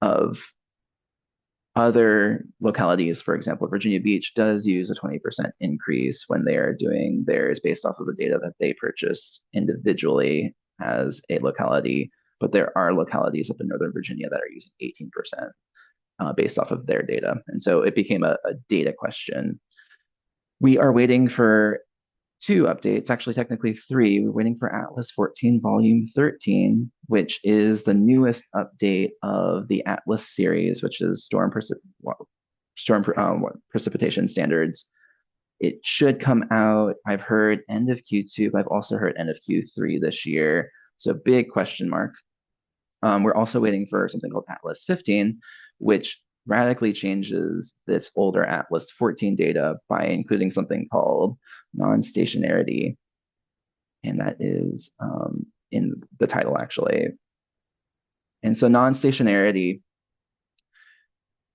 of other localities. For example, Virginia Beach does use a 20% increase when they are doing theirs based off of the data that they purchased individually as a locality. But there are localities up in Northern Virginia that are using 18% based off of their data. And so it became a data question. We are waiting for 2 updates, actually technically 3. We're waiting for Atlas 14 Volume 13, which is the newest update of the Atlas series, which is precipitation standards. It should come out, I've heard, end of Q2, but I've also heard end of Q3 this year. So big question mark. We're also waiting for something called Atlas 15, which radically changes this older Atlas 14 data by including something called non-stationarity. And that is in the title, actually. And so non-stationarity,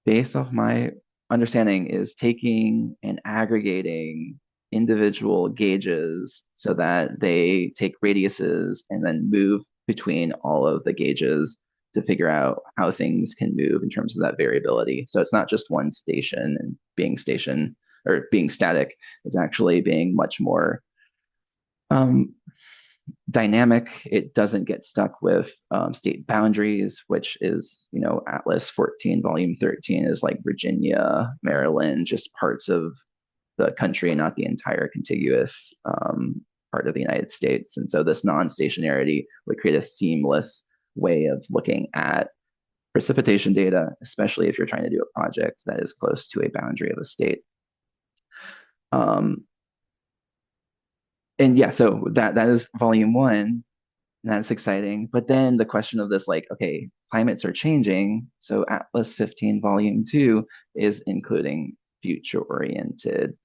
based off my understanding, is taking and aggregating individual gauges so that they take radiuses and then move between all of the gauges to figure out how things can move in terms of that variability. So it's not just one station and being static. It's actually being much more dynamic. It doesn't get stuck with state boundaries, which is, Atlas 14 Volume 13 is like Virginia, Maryland, just parts of the country, not the entire contiguous part of the United States. And so this non-stationarity would create a seamless way of looking at precipitation data, especially if you're trying to do a project that is close to a boundary of a state. And yeah, so that is Volume 1, and that's exciting. But then the question of this, like, okay, climates are changing, so Atlas 15 Volume 2 is including future-oriented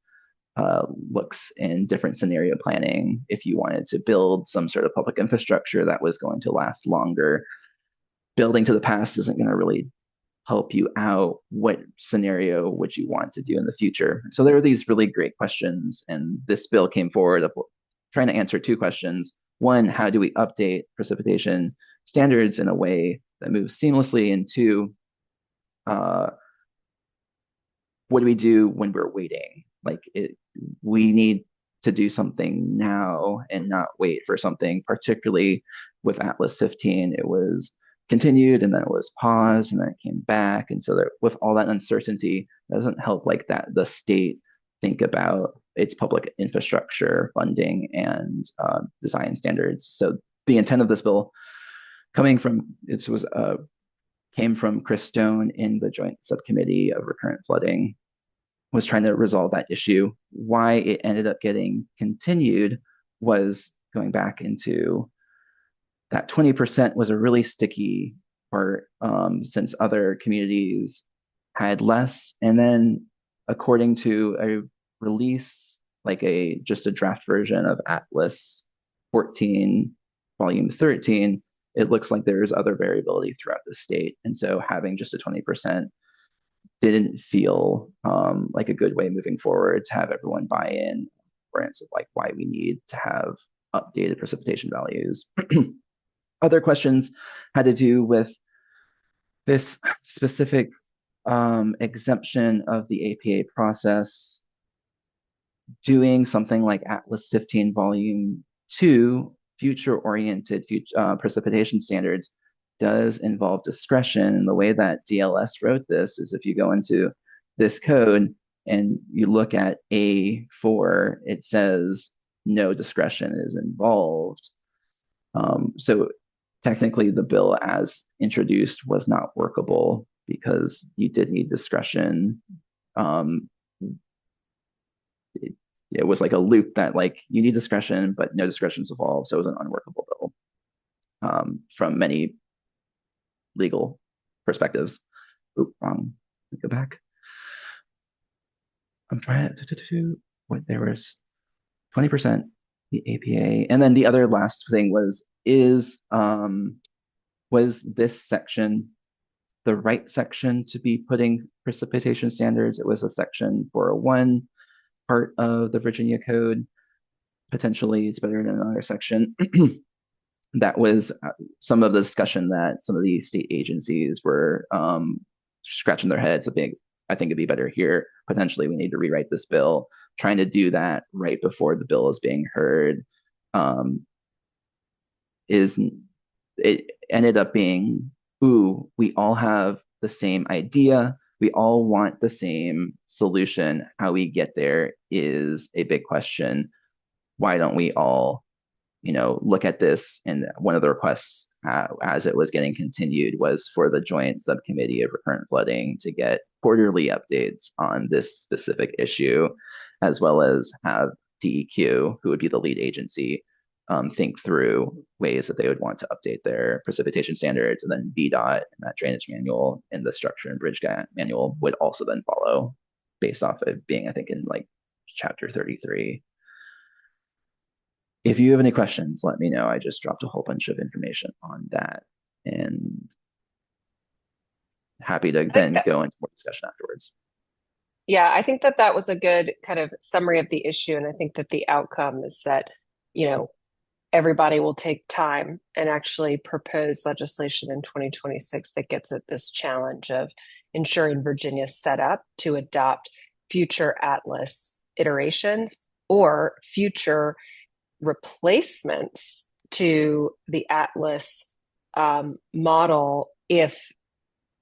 looks in different scenario planning. If you wanted to build some sort of public infrastructure that was going to last longer, building to the past isn't going to really help you out. What scenario would you want to do in the future? So there are these really great questions, and this bill came forward of trying to answer 2 questions. One, how do we update precipitation standards in a way that moves seamlessly? And 2, what do we do when we're waiting? We need to do something now and not wait for something. Particularly with Atlas 15, it was continued and then it was paused and then it came back. And so with all that uncertainty, it doesn't help the state think about its public infrastructure funding and design standards. So the intent of this bill came from Chris Stone in the Joint Subcommittee of Recurrent Flooding, was trying to resolve that issue. Why it ended up getting continued was going back into that 20% was a really sticky part, since other communities had less. And then according to a release, just a draft version of Atlas 14 Volume 13, it looks like there's other variability throughout the state. And so having just a 20% didn't feel like a good way moving forward to have everyone buy in, of why we need to have updated precipitation values. Other questions had to do with this specific exemption of the APA process. Doing something like Atlas 15 Volume 2, future-oriented precipitation standards does involve discretion. And the way that DLS wrote this is if you go into this code and you look at A4, it says no discretion is involved. So technically the bill as introduced was not workable because you did need discretion. It was like a loop that you need discretion, but no discretion is involved. So it was an unworkable bill from many legal perspectives. Oop, wrong. Let me go back. I'm trying to what there was 20% the APA, and then the other last thing was this section the right section to be putting precipitation standards? It was a section 401 part of the Virginia Code. Potentially, it's better than another section. That was some of the discussion that some of these state agencies were scratching their heads. I think it'd be better here. Potentially, we need to rewrite this bill. Trying to do that right before the bill is being heard is it ended up being, ooh, we all have the same idea. We all want the same solution. How we get there is a big question. Why don't we all look at this? And one of the requests as it was getting continued was for the Joint Subcommittee of Recurrent Flooding to get quarterly updates on this specific issue, as well as have DEQ, who would be the lead agency, think through ways that they would want to update their precipitation standards, and then VDOT and that drainage manual and the structure and bridge manual would also then follow based off of being, I think, in like chapter 33. If you have any questions, let me know. I just dropped a whole bunch of information on that, and happy to then go into more discussion afterwards. Yeah, I think that that was a good kind of summary of the issue. And I think that the outcome is that, you know, everybody will take time and actually propose legislation in 2026 that gets at this challenge of ensuring Virginia's set up to adopt future Atlas iterations or future replacements to the Atlas model if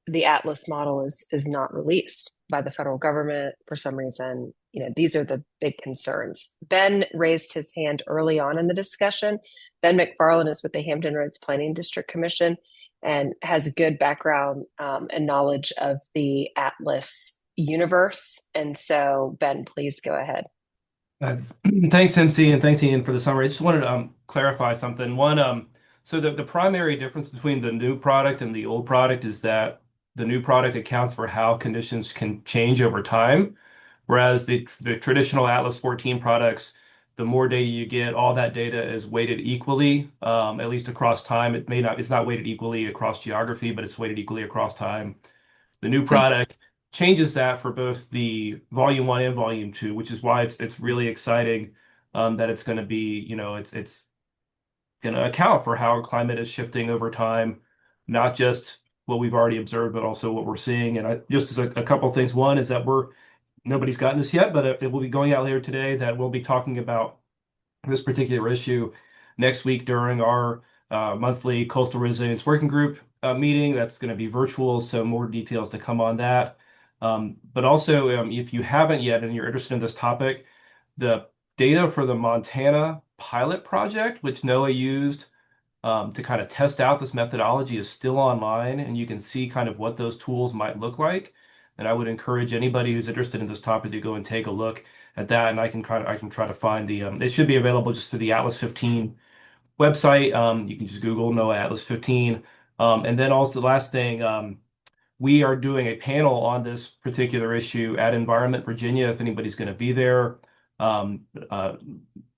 the Atlas model is not released by the federal government for some reason. These are the big concerns. Ben raised his hand early on in the discussion. Ben McFarland is with the Hampton Roads Planning District Commission and has a good background and knowledge of the Atlas universe. And so, Ben, please go ahead. Thanks, MC, and thanks, Ian, for the summary. I just wanted to clarify something. One, so the primary difference between the new product and the old product is that the new product accounts for how conditions can change over time, whereas the traditional Atlas 14 products, the more data you get, all that data is weighted equally, at least across time. It's not weighted equally across geography, but it's weighted equally across time. The new product changes that for both the volume 1 and volume 2, which is why it's really exciting that it's going to be, it's going to account for how climate is shifting over time, not just what we've already observed, but also what we're seeing. And just as a couple of things, one is that nobody's gotten this yet, but it will be going out later today that we'll be talking about this particular issue next week during our monthly Coastal Resilience Working Group meeting. That's going to be virtual, so more details to come on that. But also, if you haven't yet and you're interested in this topic, the data for the Montana pilot project, which NOAA used to kind of test out this methodology, is still online, and you can see kind of what those tools might look like. And I would encourage anybody who's interested in this topic to go and take a look at that. And I can try to find it should be available just through the Atlas 15 website. You can just Google NOAA Atlas 15. And then also the last thing, we are doing a panel on this particular issue at Environment Virginia, if anybody's going to be there.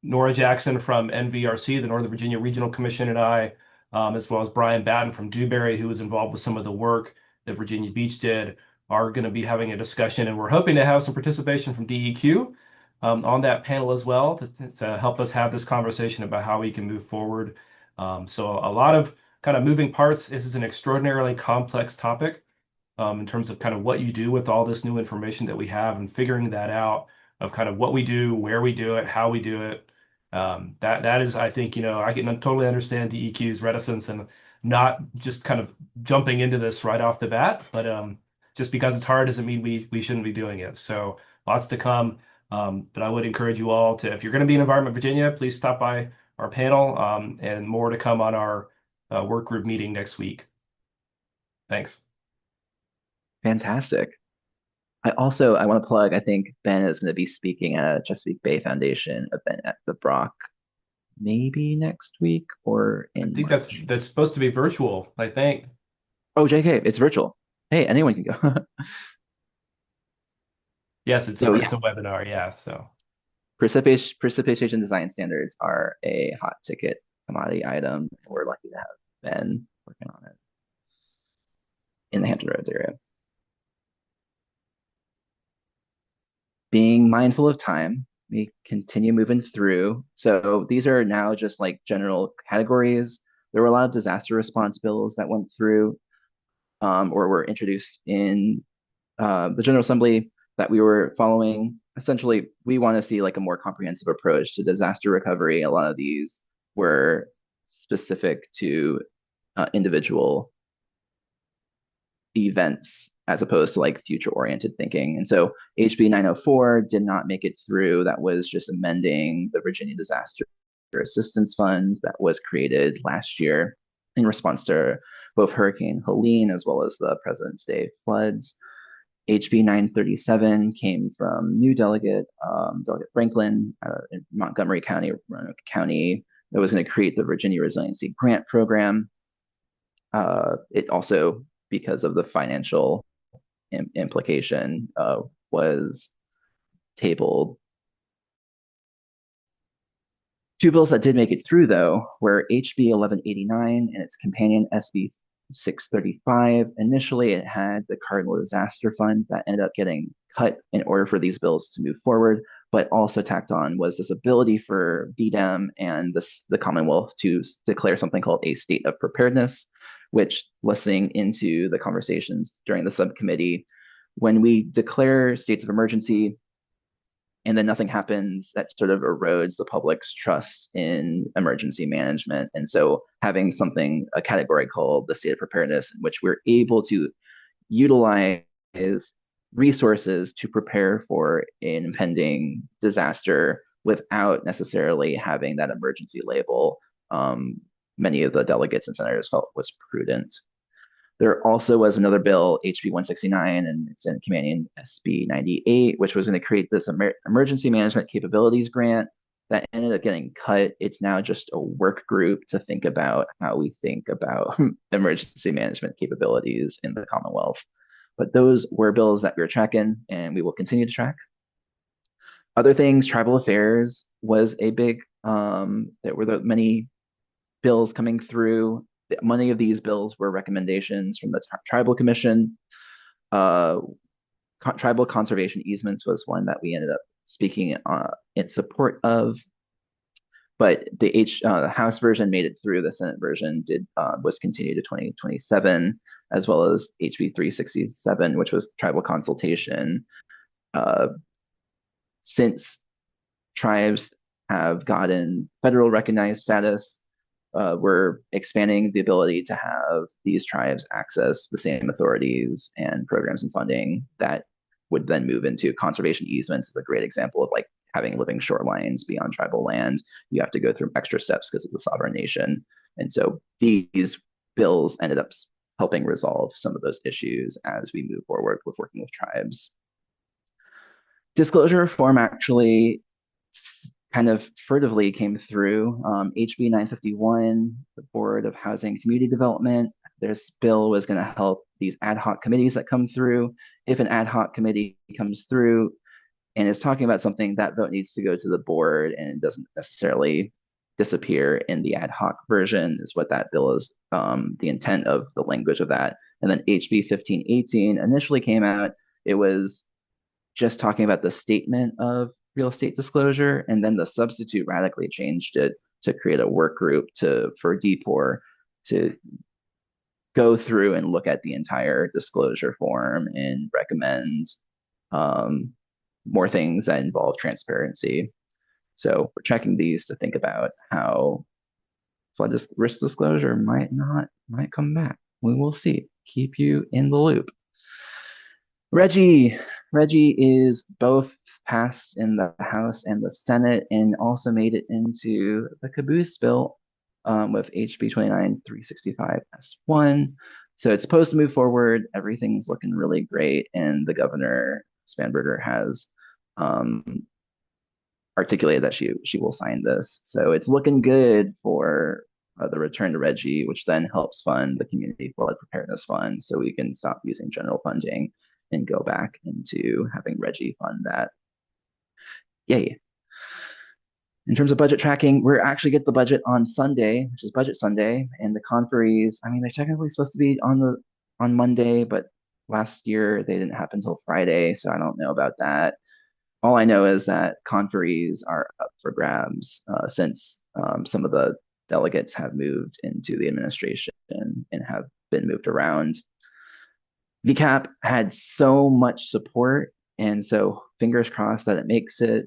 Nora Jackson from NVRC, the Northern Virginia Regional Commission, and I, as well as Brian Batten from Dewberry, who was involved with some of the work that Virginia Beach did, are going to be having a discussion. And we're hoping to have some participation from DEQ on that panel as well to help us have this conversation about how we can move forward. So a lot of kind of moving parts. This is an extraordinarily complex topic in terms of kind of what you do with all this new information that we have and figuring that out of kind of what we do, where we do it, how we do it. That is, I think, I can totally understand DEQ's reticence and not just kind of jumping into this right off the bat, but just because it's hard doesn't mean we shouldn't be doing it. So lots to come. But I would encourage you all to, if you're going to be in Environment Virginia, please stop by our panel and more to come on our work group meeting next week. Thanks. Fantastic. I want to plug, I think Ben is going to be speaking at a Chesapeake Bay Foundation event at the Brock maybe next week or in I think March. that's supposed to be virtual, I think. Oh, JK, it's virtual. Hey, anyone can go. Yes, it's So a yeah, it's a webinar. Yeah, so precipitation design standards are a hot ticket commodity item, and we're lucky to have Ben working on it in the Hampton Roads area. Being mindful of time, we continue moving through. So these are now just like general categories. There were a lot of disaster response bills that went through or were introduced in the General Assembly that we were following. Essentially, we want to see like a more comprehensive approach to disaster recovery. A lot of these were specific to individual events as opposed to like future oriented thinking. And so HB 904 did not make it through. That was just amending the Virginia Disaster Assistance Fund that was created last year in response to both Hurricane Helene as well as the President's Day floods. HB 937 came from new Delegate Franklin in Montgomery County, Roanoke County, that was going to create the Virginia Resiliency Grant Program. It also, because of the financial implication, was tabled. Two bills that did make it through, though, were HB 1189 and its companion SB 635. Initially, it had the Cardinal Disaster Fund that ended up getting cut in order for these bills to move forward, but also tacked on was this ability for VDEM and the Commonwealth to declare something called a state of preparedness, which, listening into the conversations during the subcommittee, when we declare states of emergency, and then nothing happens, that sort of erodes the public's trust in emergency management. And so having something, a category called the state of preparedness, in which we're able to utilize resources to prepare for an impending disaster without necessarily having that emergency label, many of the delegates and senators felt was prudent. There also was another bill, HB 169, and it's in companion SB 98, which was going to create this emergency management capabilities grant that ended up getting cut. It's now just a work group to think about how we think about emergency management capabilities in the Commonwealth. But those were bills that we were tracking, and we will continue to track. Other things, tribal affairs was a big, there were many bills coming through. Many of these bills were recommendations from the Tribal Commission. Tribal conservation easements was one that we ended up speaking in support of. But the House version made it through. The Senate version was continued to 2027, as well as HB 367, which was tribal consultation. Since tribes have gotten federal recognized status, we're expanding the ability to have these tribes access the same authorities and programs and funding that would then move into conservation easements. Is a great example of like having living shorelines beyond tribal land. You have to go through extra steps because it's a sovereign nation. And so these bills ended up helping resolve some of those issues as we move forward with working with tribes. Disclosure reform actually kind of furtively came through. HB 951, the Board of Housing and Community Development, this bill was going to help these ad hoc committees that come through. If an ad hoc committee comes through and is talking about something, that vote needs to go to the board and it doesn't necessarily disappear in the ad hoc version, is what that bill is, the intent of the language of that. And then HB 1518 initially came out, it was just talking about the statement of real estate disclosure, and then the substitute radically changed it to create a work group for DPOR to go through and look at the entire disclosure form and recommend more things that involve transparency. So we're checking these to think about how flood risk disclosure might come back. We will see. Keep you in the loop. Reggie is both passed in the House and the Senate and also made it into the caboose bill with HB 29365S1. So it's supposed to move forward. Everything's looking really great. And the Governor Spanberger has articulated that she will sign this. So it's looking good for the Return to Reggie, which then helps fund the Community Flood Preparedness Fund, so we can stop using general funding and go back into having Reggie fund that. Yay. In terms of budget tracking, we're actually get the budget on Sunday, which is Budget Sunday, and the conferees, I mean, they're technically supposed to be on Monday, but last year they didn't happen until Friday, so I don't know about that. All I know is that conferees are up for grabs since some of the delegates have moved into the administration and have been moved around. VCAP had so much support, and so fingers crossed that it makes it.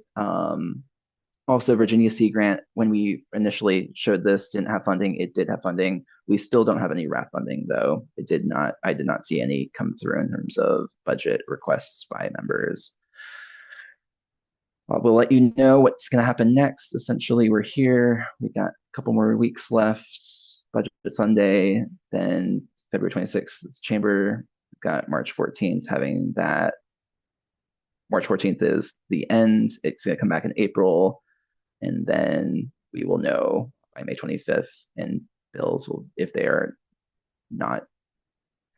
Also, Virginia Sea Grant, when we initially showed this, didn't have funding. It did have funding. We still don't have any RAF funding, though. It did not. I did not see any come through in terms of budget requests by members. We'll let you know what's going to happen next. Essentially, we're here. We got a couple more weeks left. Budget Sunday, then February 26th is Chamber. We've got March 14th having that. March 14th is the end. It's going to come back in April. And then we will know by May 25th, and bills will, if they are not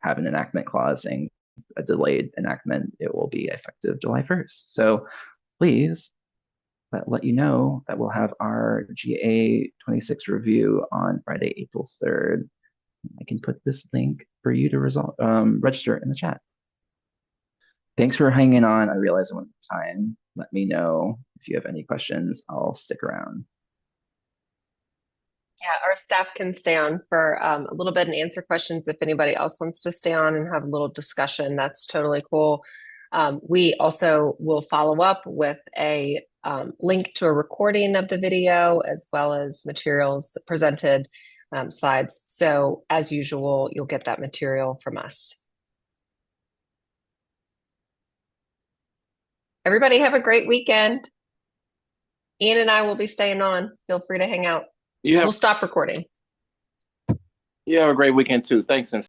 have an enactment clause saying a delayed enactment, it will be effective July 1st. So please let you know that we'll have our GA 26 review on Friday, April 3rd. I can put this link for you to register in the chat. Thanks for hanging on. I realize I went over time. Let me know if you have any questions. I'll stick around. Yeah, our staff can stay on for a little bit and answer questions if anybody else wants to stay on and have a little discussion. That's totally cool. We also will follow up with a link to a recording of the video as well as materials presented, slides. So as usual, you'll get that material from us. Everybody have a great weekend. Ian and I will be staying on. Feel free to hang out. We'll stop recording. You have a great weekend too. Thanks, Sim.